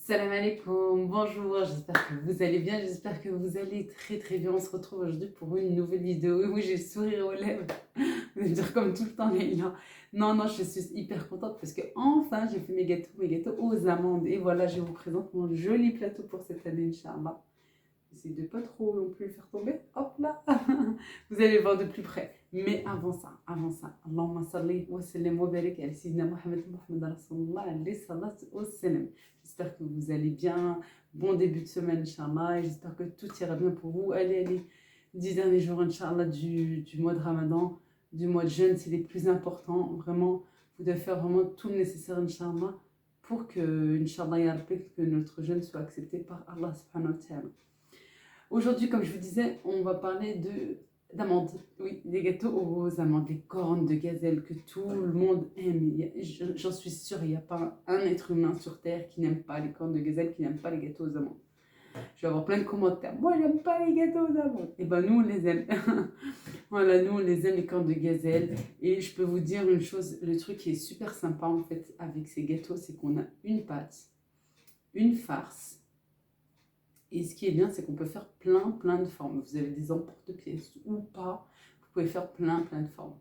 Salam alaikum, bonjour, j'espère que vous allez bien, j'espère que vous allez très très bien. On se retrouve aujourd'hui pour une nouvelle vidéo. Oui, j'ai le sourire aux lèvres, vous allez dire comme tout le temps, Leïla. Non, non, je suis hyper contente parce que enfin j'ai fait mes gâteaux aux amandes. Et voilà, je vous présente mon joli plateau pour cette année, Inch'Allah. Essayez de pas trop non plus le faire tomber. Hop là. Vous allez le voir de plus près. Mais avant ça, Allahumma salli wa sallim wa barik ala sayyidina Muhammad Rasulullah alayhi salatu wa salam. J'espère que vous allez bien. Bon début de semaine, Inch'Allah. Et j'espère que tout ira bien pour vous. Allez, allez. 10 derniers jours, Inch'Allah, du mois de Ramadan, du mois de jeûne, c'est les plus importants. Vraiment, vous devez faire vraiment tout le nécessaire, Inch'Allah, pour que, Inch'Allah, ya Rabbi, que notre jeûne soit accepté par Allah subhanahu wa ta'ala. Aujourd'hui, comme je vous disais, on va parler d'amandes. Oui, des gâteaux aux amandes, les cornes de gazelle que tout le monde aime. J'en suis sûre, il n'y a pas un être humain sur Terre qui n'aime pas les cornes de gazelle, qui n'aime pas les gâteaux aux amandes. Je vais avoir plein de commentaires. Moi, j'aime pas les gâteaux aux amandes. Et ben, nous, on les aime. Voilà, nous, on les aime, les cornes de gazelle. Et je peux vous dire une chose, le truc qui est super sympa, en fait, avec ces gâteaux, c'est qu'on a une pâte, une farce. Et ce qui est bien, c'est qu'on peut faire plein de formes. Vous avez des emporte-pièces ou pas, vous pouvez faire plein de formes.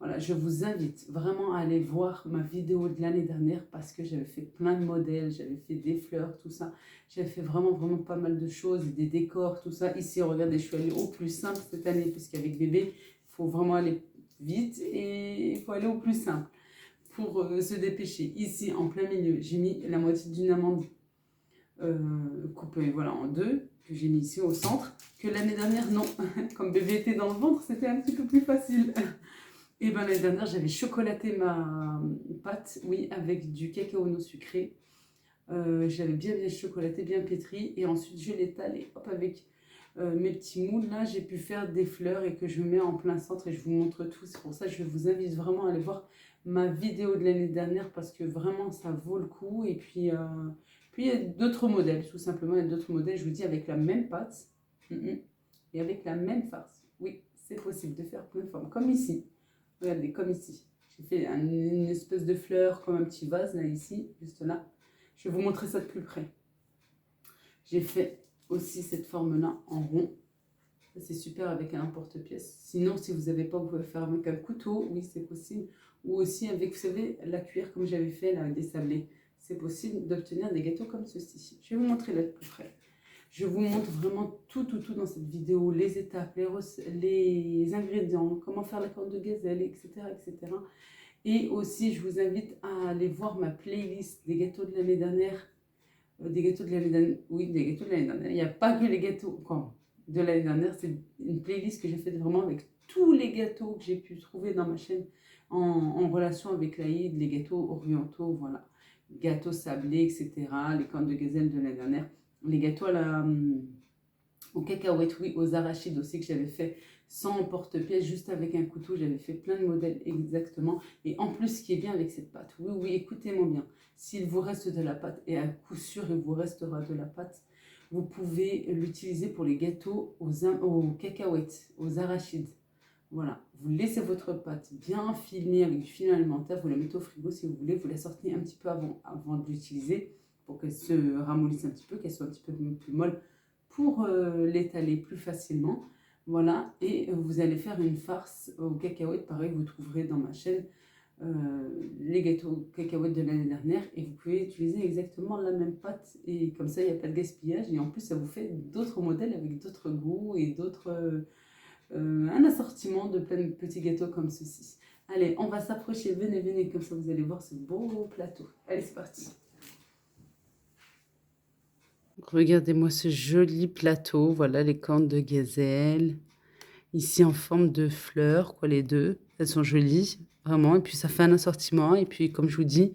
Voilà, je vous invite vraiment à aller voir ma vidéo de l'année dernière parce que j'avais fait plein de modèles, j'avais fait des fleurs, tout ça. J'avais fait vraiment pas mal de choses, des décors, tout ça. Ici, regardez, je suis allée au plus simple cette année puisqu'avec bébé, il faut vraiment aller vite et il faut aller au plus simple pour se dépêcher. Ici, en plein milieu, j'ai mis la moitié d'une amande coupé voilà, en deux, que j'ai mis ici au centre, que l'année dernière, non. Comme bébé était dans le ventre, c'était un petit peu plus facile. Et bien l'année dernière, j'avais chocolaté ma pâte, oui, avec du cacao no sucré. J'avais bien chocolaté, bien pétri. Et ensuite, je l'ai étalé, hop, avec mes petits moules. Là, j'ai pu faire des fleurs et que je mets en plein centre et je vous montre tout. C'est pour ça que je vous invite vraiment à aller voir ma vidéo de l'année dernière parce que vraiment, ça vaut le coup. Et puis il y a d'autres modèles, tout simplement. Il y a d'autres modèles, je vous dis, avec la même pâte et avec la même farce. Oui, c'est possible de faire plein de formes. Comme ici. Regardez, comme ici. J'ai fait une espèce de fleur, comme un petit vase, là, ici, juste là. Je vais vous montrer ça de plus près. J'ai fait aussi cette forme-là en rond. C'est super avec un porte-pièce. Sinon, si vous n'avez pas, vous pouvez faire avec un couteau. Oui, c'est possible. Ou aussi avec, vous savez, la cuillère, comme j'avais fait là, avec des sablés. C'est possible d'obtenir des gâteaux comme ceci. Je vais vous montrer là de plus près. Je vous montre vraiment tout dans cette vidéo. Les étapes, les ingrédients, comment faire la corne de gazelle, etc., etc. Et aussi, je vous invite à aller voir ma playlist des gâteaux de l'année dernière. Des gâteaux de l'année dernière. Oui, des gâteaux de l'année dernière. Il n'y a pas que les gâteaux de l'année dernière. C'est une playlist que j'ai faite vraiment avec tous les gâteaux que j'ai pu trouver dans ma chaîne en relation avec l'Aïd, les gâteaux orientaux, voilà. Gâteaux sablés, etc. Les cornes de gazelle de l'année dernière. Les gâteaux aux cacahuètes, oui, aux arachides aussi que j'avais fait sans porte-pièce, juste avec un couteau. J'avais fait plein de modèles exactement. Et en plus, ce qui est bien avec cette pâte, oui, écoutez-moi bien. S'il vous reste de la pâte, et à coup sûr il vous restera de la pâte, vous pouvez l'utiliser pour les gâteaux aux cacahuètes, aux arachides. Voilà, vous laissez votre pâte bien filée avec du film alimentaire, vous la mettez au frigo si vous voulez, vous la sortez un petit peu avant de l'utiliser pour qu'elle se ramollisse un petit peu, qu'elle soit un petit peu plus molle pour l'étaler plus facilement. Voilà, et vous allez faire une farce aux cacahuètes, pareil, vous trouverez dans ma chaîne les gâteaux cacahuètes de l'année dernière et vous pouvez utiliser exactement la même pâte et comme ça il n'y a pas de gaspillage et en plus ça vous fait d'autres modèles avec d'autres goûts et un assortiment de plein de petits gâteaux comme ceci. Allez, on va s'approcher, venez, comme ça vous allez voir ce beau plateau. Allez, c'est parti. Regardez-moi ce joli plateau, voilà les cornes de gazelle, ici en forme de fleurs, quoi, les deux, elles sont jolies, vraiment, et puis ça fait un assortiment, et puis comme je vous dis,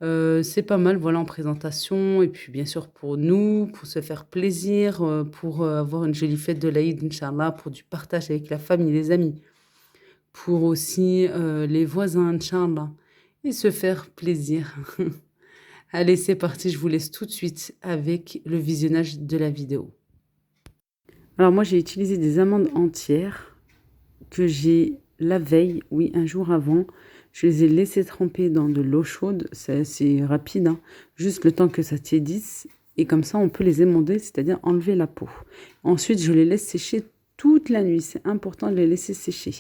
c'est pas mal, voilà, en présentation, et puis bien sûr pour nous, pour se faire plaisir, pour avoir une jolie fête de l'Aïd, Inch'Allah, pour du partage avec la famille, les amis, pour aussi les voisins, Inch'Allah, et se faire plaisir. Allez, c'est parti, je vous laisse tout de suite avec le visionnage de la vidéo. Alors moi, j'ai utilisé des amandes entières que j'ai la veille, oui, un jour avant. Je les ai laissés tremper dans de l'eau chaude, c'est assez rapide, hein. Juste le temps que ça tiédisse. Et comme ça, on peut les émonder, c'est-à-dire enlever la peau. Ensuite, je les laisse sécher toute la nuit. C'est important de les laisser sécher.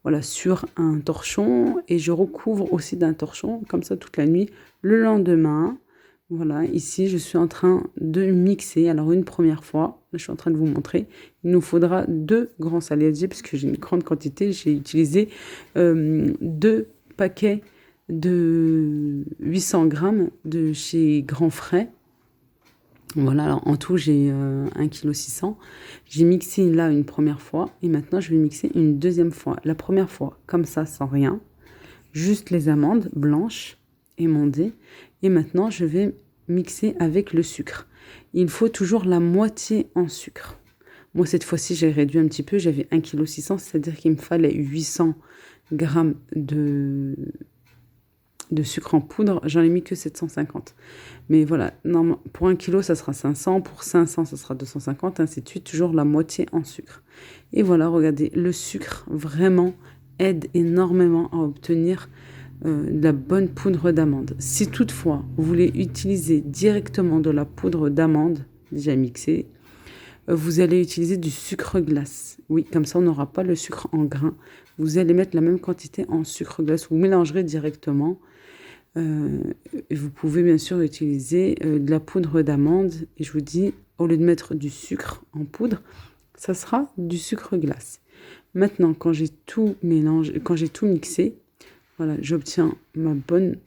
Voilà, sur un torchon. Et je recouvre aussi d'un torchon, comme ça, toute la nuit. Le lendemain, voilà, ici, je suis en train de mixer. Alors, une première fois, je suis en train de vous montrer. Il nous faudra 2 grands saladiers, puisque j'ai une grande quantité. J'ai utilisé 2 paquets de 800 grammes de chez Grand Frais. Voilà, alors en tout, j'ai 1,6 kg. J'ai mixé là une première fois et maintenant, je vais mixer une deuxième fois. La première fois, comme ça, sans rien. Juste les amandes blanches émondées. Et maintenant, je vais mixer avec le sucre. Il faut toujours la moitié en sucre. Moi, cette fois-ci, j'ai réduit un petit peu. J'avais 1,6 kg, c'est-à-dire qu'il me fallait 800 grammes de sucre en poudre. J'en ai mis que 750. Mais voilà, pour 1 kg, ça sera 500. Pour 500, ça sera 250, ainsi de suite. Toujours la moitié en sucre. Et voilà, regardez, le sucre vraiment aide énormément à obtenir de la bonne poudre d'amande. Si toutefois, vous voulez utiliser directement de la poudre d'amande, déjà mixée, vous allez utiliser du sucre glace. Oui, comme ça, on n'aura pas le sucre en grains. Vous allez mettre la même quantité en sucre glace. Vous mélangerez directement. Vous pouvez bien sûr utiliser de la poudre d'amande. Et je vous dis, au lieu de mettre du sucre en poudre, ça sera du sucre glace. Maintenant, quand j'ai tout mélangé, quand j'ai tout mixé, voilà, j'obtiens ma bonne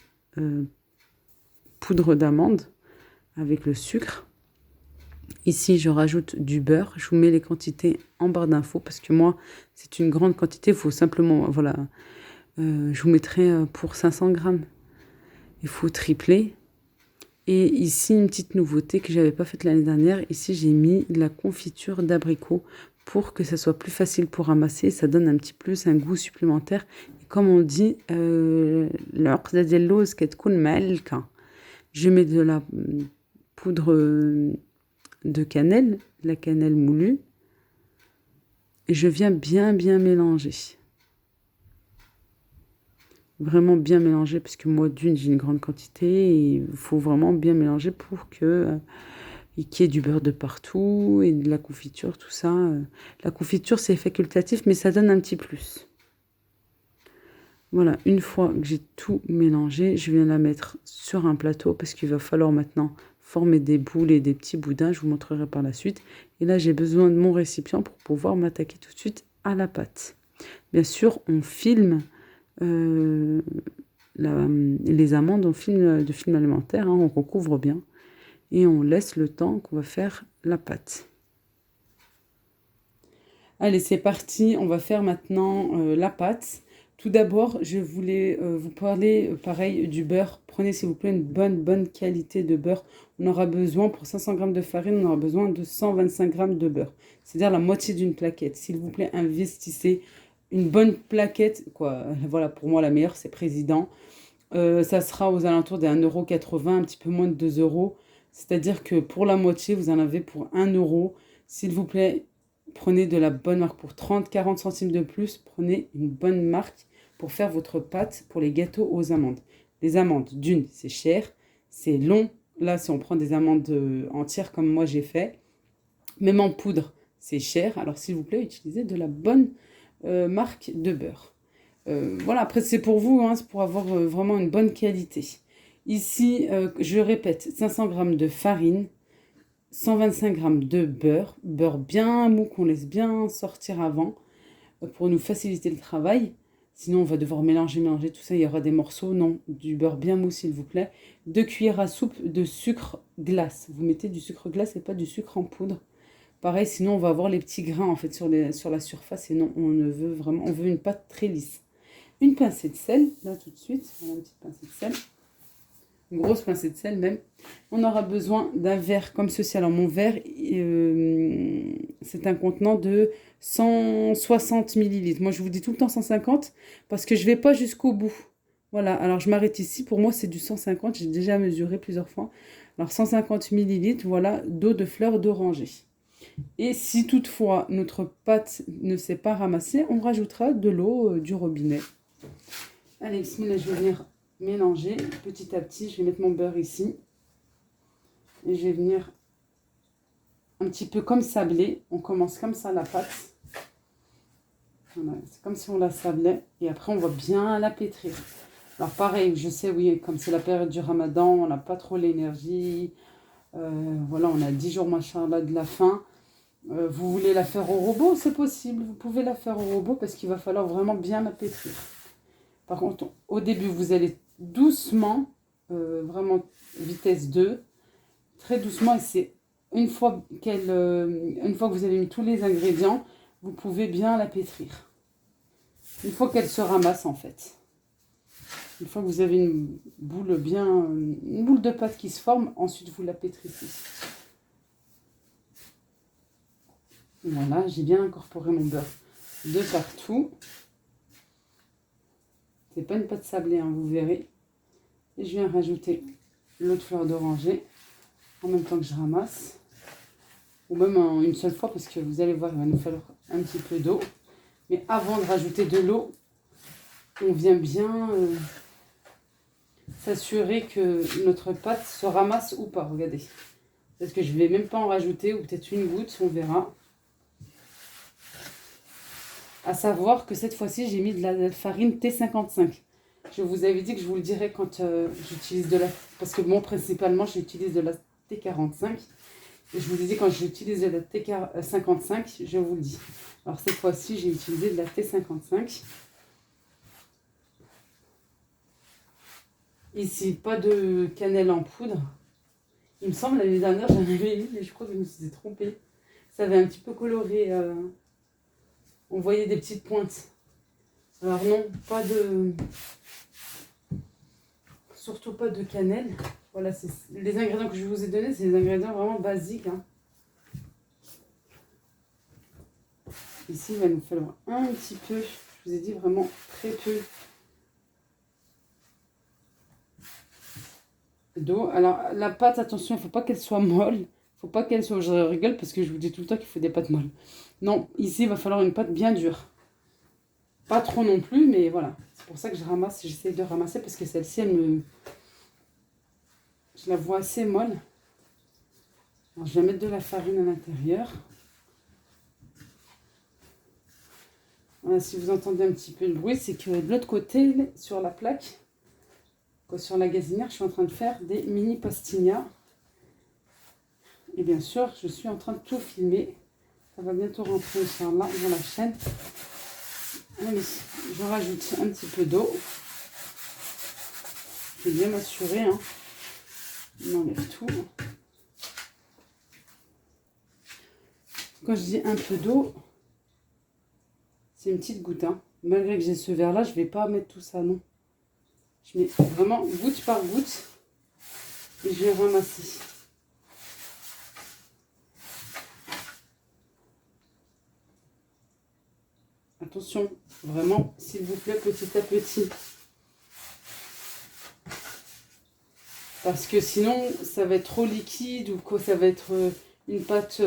poudre d'amande avec le sucre. Ici, je rajoute du beurre. Je vous mets les quantités en barre d'infos parce que moi, c'est une grande quantité. Il faut simplement, voilà, je vous mettrai pour 500 grammes. Il faut tripler. Et ici, une petite nouveauté que je n'avais pas faite l'année dernière. Ici, j'ai mis de la confiture d'abricot pour que ça soit plus facile pour ramasser. Ça donne un petit plus, un goût supplémentaire. Et comme on dit, je mets de la poudre de cannelle, la cannelle moulue. Et je viens bien mélanger. Vraiment bien mélanger parce que moi d'une j'ai une grande quantité et il faut vraiment bien mélanger pour que qu'il y ait du beurre de partout et de la confiture, tout ça. La confiture c'est facultatif mais ça donne un petit plus. Voilà, une fois que j'ai tout mélangé, je viens la mettre sur un plateau parce qu'il va falloir maintenant former des boules et des petits boudins, je vous montrerai par la suite. Et là j'ai besoin de mon récipient pour pouvoir m'attaquer tout de suite à la pâte. Bien sûr, on filme les amandes en film alimentaire, hein, on recouvre bien et on laisse le temps qu'on va faire la pâte. Allez, c'est parti, on va faire maintenant la pâte. Tout d'abord, je voulais vous parler pareil du beurre. Prenez s'il vous plaît une bonne qualité de beurre. On aura besoin, pour 500 g de farine, on aura besoin de 125 g de beurre. C'est-à-dire la moitié d'une plaquette. S'il vous plaît, investissez une bonne plaquette, quoi. Voilà, pour moi, la meilleure, c'est Président. Ça sera aux alentours des 1,80 €, un petit peu moins de 2 €. C'est-à-dire que pour la moitié, vous en avez pour 1 €. S'il vous plaît, prenez de la bonne marque. Pour 30-40 centimes de plus, prenez une bonne marque pour faire votre pâte pour les gâteaux aux amandes. Les amandes, d'une, c'est cher, c'est long. Là, si on prend des amandes entières comme moi j'ai fait, même en poudre, c'est cher. Alors, s'il vous plaît, utilisez de la bonne marque de beurre. Voilà, après c'est pour vous, hein, c'est pour avoir vraiment une bonne qualité. Ici, je répète, 500 g de farine, 125 g de beurre, beurre bien mou qu'on laisse bien sortir avant pour nous faciliter le travail. Sinon, on va devoir mélanger tout ça, il y aura des morceaux. Non, du beurre bien mou s'il vous plaît. 2 cuillères à soupe de sucre glace. Vous mettez du sucre glace et pas du sucre en poudre. Pareil, sinon on va avoir les petits grains en fait sur la surface et non, on veut une pâte très lisse. Une pincée de sel, là tout de suite, voilà, une petite pincée de sel, une grosse pincée de sel même. On aura besoin d'un verre comme ceci. Alors mon verre, c'est un contenant de 160 ml. Moi je vous dis tout le temps 150 parce que je ne vais pas jusqu'au bout. Voilà, alors je m'arrête ici. Pour moi c'est du 150, j'ai déjà mesuré plusieurs fois. Alors 150 ml, voilà, d'eau de fleur d'oranger. Et si toutefois notre pâte ne s'est pas ramassée, on rajoutera de l'eau du robinet. Allez, bismillah, je vais venir mélanger petit à petit. Je vais mettre mon beurre ici. Et je vais venir un petit peu comme sabler. On commence comme ça la pâte. Voilà, c'est comme si on la sablait. Et après, on va bien la pétrir. Alors pareil, je sais, oui, comme c'est la période du Ramadan, on n'a pas trop l'énergie. Voilà, on a 10 jours, machallah, de la fin. Vous voulez la faire au robot, c'est possible. Vous pouvez la faire au robot parce qu'il va falloir vraiment bien la pétrir. Par contre, au début, vous allez doucement, vraiment vitesse 2, très doucement. Et c'est une fois que vous avez mis tous les ingrédients, vous pouvez bien la pétrir. Une fois qu'elle se ramasse en fait. Une fois que vous avez une boule de pâte qui se forme, ensuite vous la pétrissez. Voilà, j'ai bien incorporé mon beurre de partout. C'est pas une pâte sablée, hein, vous verrez. Et je viens rajouter l'eau de fleur d'oranger en même temps que je ramasse. Ou même en une seule fois parce que vous allez voir, il va nous falloir un petit peu d'eau. Mais avant de rajouter de l'eau, on vient bien s'assurer que notre pâte se ramasse ou pas. Regardez. Parce que je ne vais même pas en rajouter, ou peut-être une goutte, on verra. À savoir que cette fois-ci, j'ai mis de la farine T55. Je vous avais dit que je vous le dirais quand j'utilise de la... Parce que moi, principalement, j'utilise de la T45. Et je vous ai dit quand j'utilise de la T55, je vous le dis. Alors cette fois-ci, j'ai utilisé de la T55. Ici, pas de cannelle en poudre. Il me semble l'année dernière, j'en avais eu, mais je crois que je me suis trompée. Ça avait un petit peu coloré. On voyait des petites pointes. Alors non, pas de... Surtout pas de cannelle. Voilà, c'est les ingrédients que je vous ai donnés, c'est des ingrédients vraiment basiques. Hein. Ici, il va nous falloir un petit peu. Je vous ai dit vraiment très peu d'eau. Alors, la pâte, attention, il ne faut pas qu'elle soit molle. Il ne faut pas qu'elle soit... Je rigole parce que je vous dis tout le temps qu'il faut des pâtes molles. Non, ici, il va falloir une pâte bien dure. Pas trop non plus, mais voilà. C'est pour ça que je ramasse. J'essaie de ramasser parce que celle-ci, elle me... Je la vois assez molle. Alors, je vais mettre de la farine à l'intérieur. Voilà, si vous entendez un petit peu le bruit, c'est que de l'autre côté, sur la plaque, sur la gazinière, je suis en train de faire des mini pastinhas. Et bien sûr, je suis en train de tout filmer. Ça va bientôt rentrer, Inch'Allah, dans la chaîne. Allez, je rajoute un petit peu d'eau. Je vais bien m'assurer. Hein. On enlève tout. Quand je dis un peu d'eau, c'est une petite goutte. Hein. Malgré que j'ai ce verre-là, je ne vais pas mettre tout ça, non. Je mets vraiment goutte par goutte. Et je vais ramasser. Attention, vraiment, s'il vous plaît, petit à petit. Parce que sinon, ça va être trop liquide ou quoi, ça va être une pâte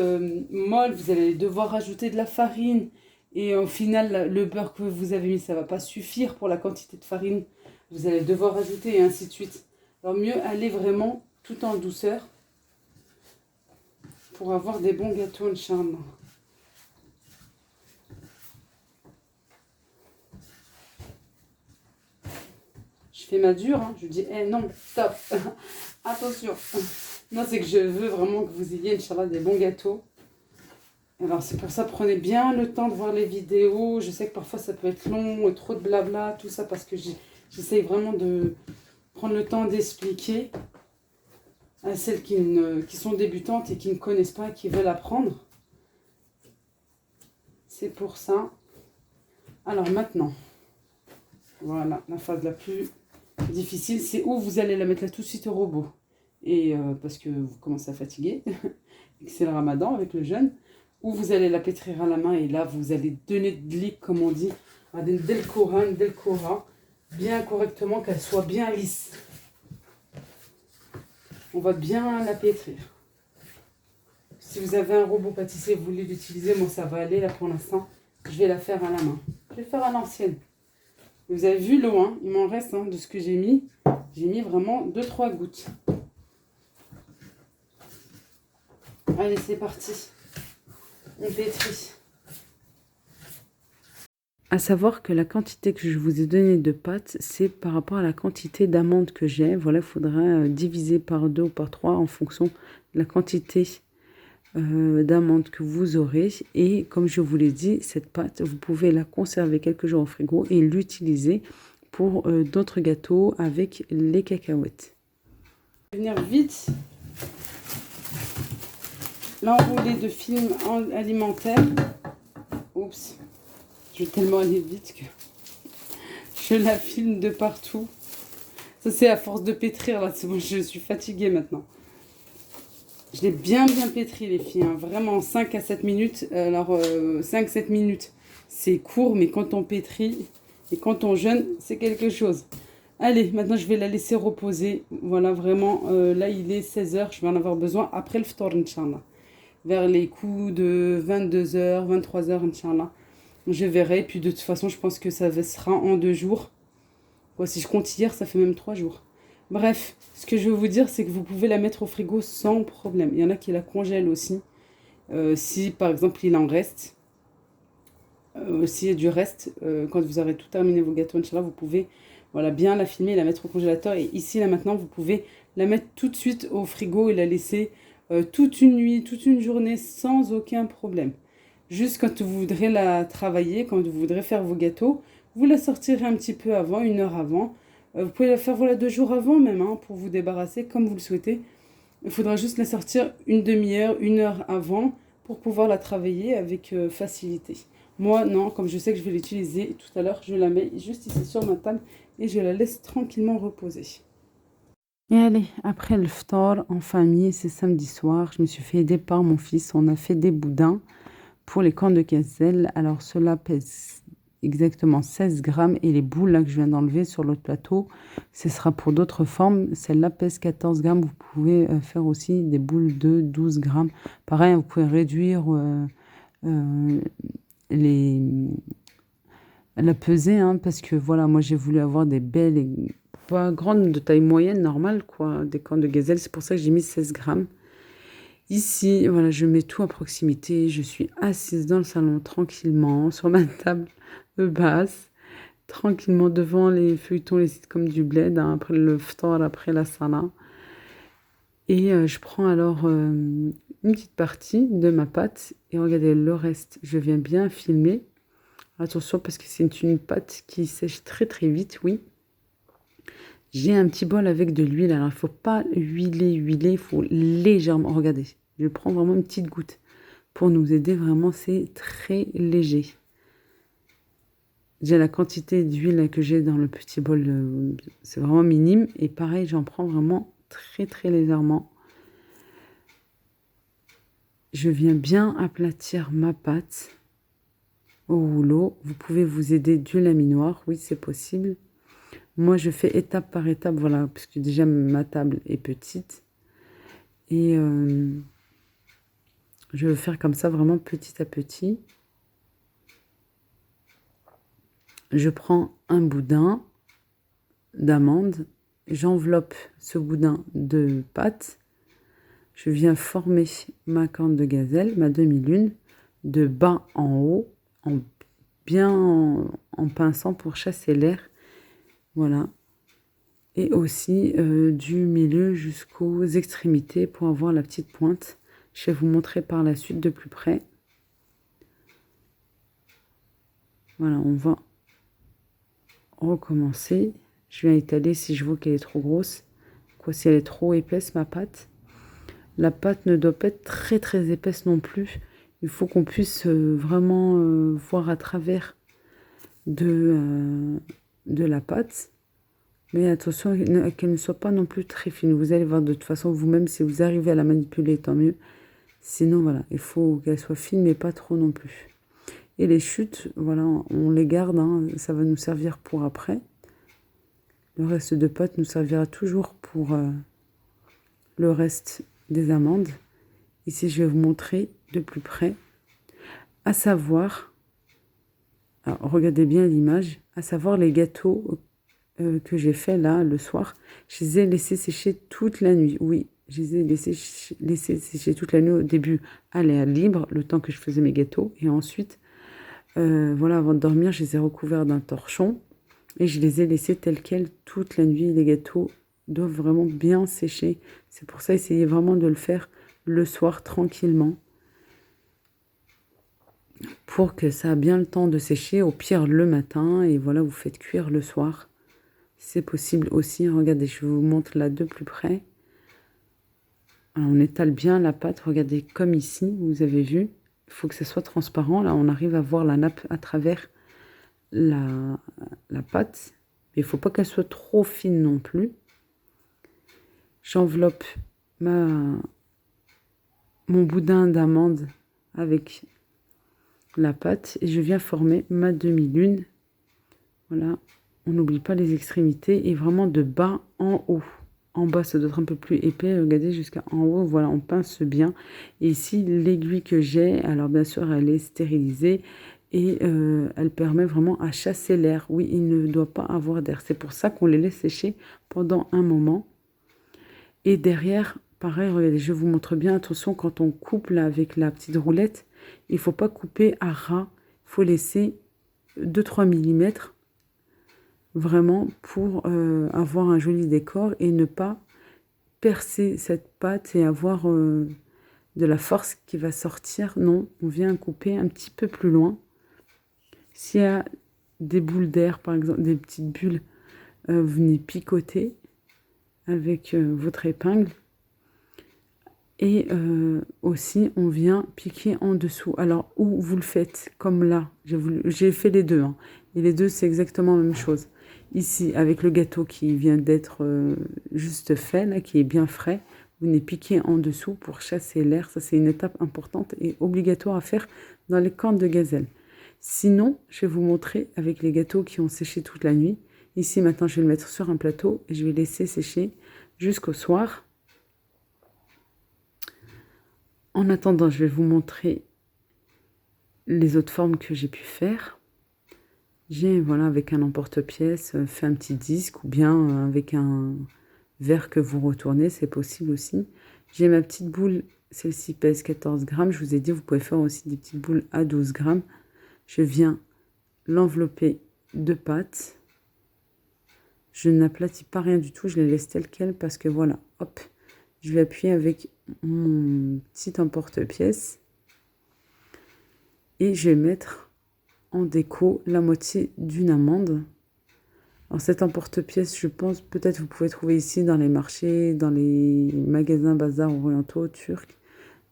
molle. Vous allez devoir rajouter de la farine. Et au final, le beurre que vous avez mis, ça ne va pas suffire pour la quantité de farine. Vous allez devoir rajouter et ainsi de suite. Alors mieux aller vraiment tout en douceur pour avoir des bons gâteaux, Inch'Allah. Je fais ma dure, hein. Je dis, non, stop, attention. Non, c'est que je veux vraiment que vous ayez, Inch'Allah, des bons gâteaux. Alors, c'est pour ça, prenez bien le temps de voir les vidéos. Je sais que parfois, ça peut être long, trop de blabla, tout ça, parce que j'essaye vraiment de prendre le temps d'expliquer à celles qui sont débutantes et qui ne connaissent pas, qui veulent apprendre. C'est pour ça. Alors, maintenant, voilà, la phase la plus difficile, c'est où vous allez la mettre là tout de suite au robot. Et parce que vous commencez à fatiguer, et que c'est le ramadan avec le jeûne, ou vous allez la pétrir à la main et là vous allez donner de l'huile, comme on dit, à del Cora, bien correctement, qu'elle soit bien lisse. On va bien la pétrir. Si vous avez un robot pâtissier, vous voulez l'utiliser, moi ça va aller là pour l'instant. Je vais la faire à la main. Je vais faire à l'ancienne. Vous avez vu l'eau, hein, il m'en reste de ce que j'ai mis. J'ai mis vraiment 2-3 gouttes. Allez, c'est parti. On pétrit. À savoir que la quantité que je vous ai donnée de pâte, c'est par rapport à la quantité d'amandes que j'ai. Voilà, il faudra diviser par 2 ou par 3 en fonction de la quantité d'amandes que vous aurez. Et comme je vous l'ai dit, cette pâte, vous pouvez la conserver quelques jours au frigo et l'utiliser pour d'autres gâteaux avec les cacahuètes. Je vais venir vite l'enrouler de film alimentaire. Oups, je vais tellement aller vite que je la filme de partout. Ça, c'est à force de pétrir, là. C'est bon, je suis fatiguée maintenant. Je l'ai bien pétri, les filles. Hein. Vraiment, 5 à 7 minutes. Alors, 5-7 minutes, c'est court. Mais quand on pétrit et quand on jeûne, c'est quelque chose. Allez, maintenant, je vais la laisser reposer. Voilà, vraiment. Là, il est 16 h. Je vais en avoir besoin après le ftor, Inch'Allah. Vers les coups de 22 h, 23 h, Inch'Allah. Je verrai. Puis, de toute façon, je pense que ça sera en 2 jours. Ouais, si je compte hier, ça fait même 3 jours. Bref, ce que je veux vous dire, c'est que vous pouvez la mettre au frigo sans problème. Il y en a qui la congèlent aussi. Si, par exemple, il en reste. S'il y a du reste, quand vous aurez tout terminé vos gâteaux, Inch'Allah, vous pouvez bien la filmer, la mettre au congélateur. Et ici, là, maintenant, vous pouvez la mettre tout de suite au frigo et la laisser toute une nuit, toute une journée, sans aucun problème. Juste quand vous voudrez la travailler, quand vous voudrez faire vos gâteaux, vous la sortirez un petit peu avant, 1 heure avant. Vous pouvez la faire 2 jours avant même, pour vous débarrasser comme vous le souhaitez. Il faudra juste la sortir une demi-heure, 1 heure avant pour pouvoir la travailler avec facilité. Moi, non, comme je sais que je vais l'utiliser tout à l'heure, je la mets juste ici sur ma table et je la laisse tranquillement reposer. Et allez, après le ftar en famille, c'est samedi soir, je me suis fait aider par mon fils. On a fait des boudins pour les cornes de gazelle. Alors, cela pèse exactement 16 grammes. Et les boules là, que je viens d'enlever sur l'autre plateau, ce sera pour d'autres formes. Celle-là pèse 14 grammes. Vous pouvez faire aussi des boules de 12 grammes. Pareil, vous pouvez réduire la pesée. Parce que voilà, moi j'ai voulu avoir des belles et pas grandes, de taille moyenne, normale, quoi, des cornes de gazelle. C'est pour ça que j'ai mis 16 grammes. Ici, voilà, je mets tout à proximité. Je suis assise dans le salon tranquillement, sur ma table basse, tranquillement devant les feuilletons, les sitcoms du bled, après le ftar, après la sala. Et je prends alors une petite partie de ma pâte et regardez le reste. Je viens bien filmer. Attention parce que c'est une pâte qui sèche très très vite, oui. J'ai un petit bol avec de l'huile. Alors, il ne faut pas huiler, il faut légèrement. Regardez, je prends vraiment une petite goutte pour nous aider. Vraiment, c'est très léger. J'ai la quantité d'huile que j'ai dans le petit bol. C'est vraiment minime. Et pareil, j'en prends vraiment très, très légèrement. Je viens bien aplatir ma pâte au rouleau. Vous pouvez vous aider du laminoir. Oui, c'est possible. Moi, je fais étape par étape, voilà, parce que déjà, ma table est petite. Et je vais faire comme ça, vraiment petit à petit. Je prends un boudin d'amande. J'enveloppe ce boudin de pâte. Je viens former ma corne de gazelle, ma demi-lune, de bas en haut, en pinçant pour chasser l'air. Voilà. Et aussi du milieu jusqu'aux extrémités pour avoir la petite pointe. Je vais vous montrer par la suite de plus près. Voilà, on va recommencer. Je viens étaler si je vois qu'elle est trop grosse. Quoi, si elle est trop épaisse, ma pâte. La pâte ne doit pas être très très épaisse non plus. Il faut qu'on puisse vraiment voir à travers de la pâte. Mais attention qu'elle ne soit pas non plus très fine. Vous allez voir de toute façon vous-même, si vous arrivez à la manipuler, tant mieux. Sinon, voilà, il faut qu'elle soit fine, mais pas trop non plus. Et les chutes, voilà, on les garde. Ça va nous servir pour après. Le reste de pâte nous servira toujours pour le reste des amandes. Ici, je vais vous montrer de plus près. À savoir Alors, regardez bien l'image, à savoir les gâteaux que j'ai fait là le soir. Je les ai laissés sécher toute la nuit. Oui, je les ai laissés sécher toute la nuit au début à l'air libre, le temps que je faisais mes gâteaux. Et ensuite, voilà, avant de dormir, je les ai recouverts d'un torchon et je les ai laissés tels quels toute la nuit. Les gâteaux doivent vraiment bien sécher. C'est pour ça, essayez vraiment de le faire le soir tranquillement pour que ça a bien le temps de sécher. Au pire, le matin. Et voilà, vous faites cuire le soir. C'est possible aussi. Regardez, je vous montre là de plus près. Alors, on étale bien la pâte. Regardez, comme ici, vous avez vu. Il faut que ça soit transparent. Là, on arrive à voir la nappe à travers la pâte. Mais il ne faut pas qu'elle soit trop fine non plus. J'enveloppe mon boudin d'amande avec la pâte et je viens former ma demi-lune. Voilà, on n'oublie pas les extrémités et vraiment de bas en haut. En bas, ça doit être un peu plus épais, regardez jusqu'à en haut, voilà, on pince bien. Et ici, l'aiguille que j'ai, alors bien sûr, elle est stérilisée et elle permet vraiment à chasser l'air. Oui, il ne doit pas avoir d'air. C'est pour ça qu'on les laisse sécher pendant un moment. Et derrière, pareil, regardez, je vous montre bien, attention, quand on coupe là avec la petite roulette, il ne faut pas couper à ras, il faut laisser 2-3 mm vraiment pour avoir un joli décor et ne pas percer cette pâte et avoir de la force qui va sortir. Non, on vient couper un petit peu plus loin. S'il y a des boules d'air, par exemple, des petites bulles, vous venez picoter avec votre épingle. Et aussi, on vient piquer en dessous. Alors, où vous le faites, comme là, j'ai fait les deux. Hein. Et les deux, c'est exactement la même chose. Ici, avec le gâteau qui vient d'être juste fait, là, qui est bien frais, vous venez piquer en dessous pour chasser l'air. Ça, c'est une étape importante et obligatoire à faire dans les cornes de gazelle. Sinon, je vais vous montrer avec les gâteaux qui ont séché toute la nuit. Ici, maintenant, je vais le mettre sur un plateau et je vais laisser sécher jusqu'au soir. En attendant, je vais vous montrer les autres formes que j'ai pu faire. J'ai, voilà, avec un emporte-pièce, fait un petit disque ou bien avec un verre que vous retournez, c'est possible aussi. J'ai ma petite boule, celle-ci pèse 14 grammes. Je vous ai dit, vous pouvez faire aussi des petites boules à 12 grammes. Je viens l'envelopper de pâte. Je n'aplatis pas rien du tout, je les laisse telles quelles parce que voilà, hop, je vais appuyer avec mon petit emporte-pièce et je vais mettre en déco la moitié d'une amande. Alors cet emporte-pièce, je pense, peut-être vous pouvez trouver ici dans les marchés, dans les magasins bazar orientaux, turcs.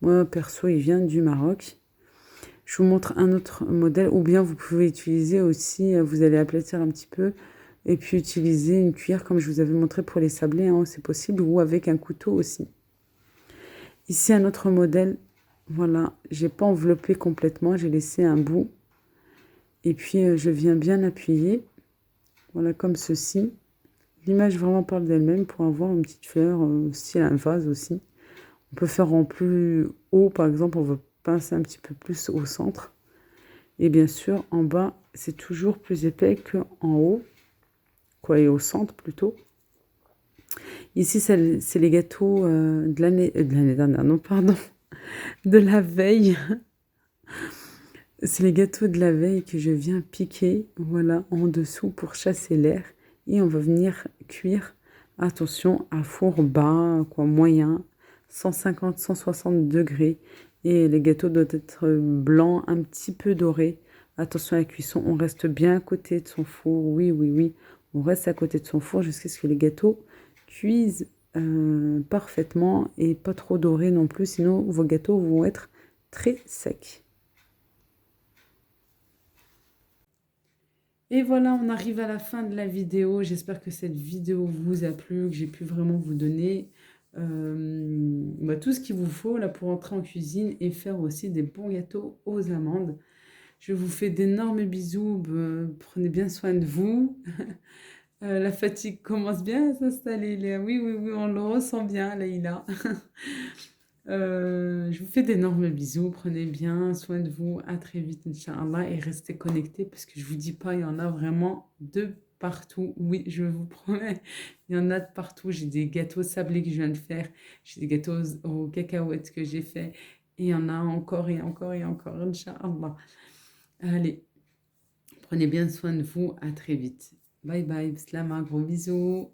Moi, perso, il vient du Maroc. Je vous montre un autre modèle, ou bien vous pouvez utiliser aussi, vous allez aplatir un petit peu, et puis utiliser une cuillère comme je vous avais montré pour les sablés, hein, c'est possible, ou avec un couteau aussi. Ici, un autre modèle, voilà, j'ai pas enveloppé complètement, j'ai laissé un bout. Et puis, je viens bien appuyer, voilà, comme ceci. L'image vraiment parle d'elle-même pour avoir une petite fleur, style un vase aussi. On peut faire en plus haut, par exemple, on veut pincer un petit peu plus au centre. Et bien sûr, en bas, c'est toujours plus épais qu'en haut, quoi, et au centre plutôt. Ici, c'est les gâteaux de l'année dernière, non, pardon, de la veille. C'est les gâteaux de la veille que je viens piquer, voilà, en dessous pour chasser l'air. Et on va venir cuire, attention, à four bas, quoi, moyen, 150-160 degrés. Et les gâteaux doivent être blancs, un petit peu dorés. Attention à la cuisson, on reste bien à côté de son four. Oui, oui, oui, on reste à côté de son four jusqu'à ce que les gâteaux cuisent parfaitement et pas trop dorés non plus. Sinon, vos gâteaux vont être très secs. Et voilà, on arrive à la fin de la vidéo. J'espère que cette vidéo vous a plu, que j'ai pu vraiment vous donner tout ce qu'il vous faut là pour entrer en cuisine et faire aussi des bons gâteaux aux amandes. Je vous fais d'énormes bisous. Prenez bien soin de vous. La fatigue commence bien à s'installer. Oui, oui, oui, on le ressent bien, Leïla. Je vous fais d'énormes bisous. Prenez bien soin de vous. À très vite, Inch'Allah. Et restez connectés parce que je vous dis pas, il y en a vraiment de partout. Oui, je vous promets, il y en a de partout. J'ai des gâteaux sablés que je viens de faire. J'ai des gâteaux aux cacahuètes que j'ai fait. Et il y en a encore et encore et encore, Inch'Allah. Allez, prenez bien soin de vous. À très vite. Bye bye. Slama, gros bisous.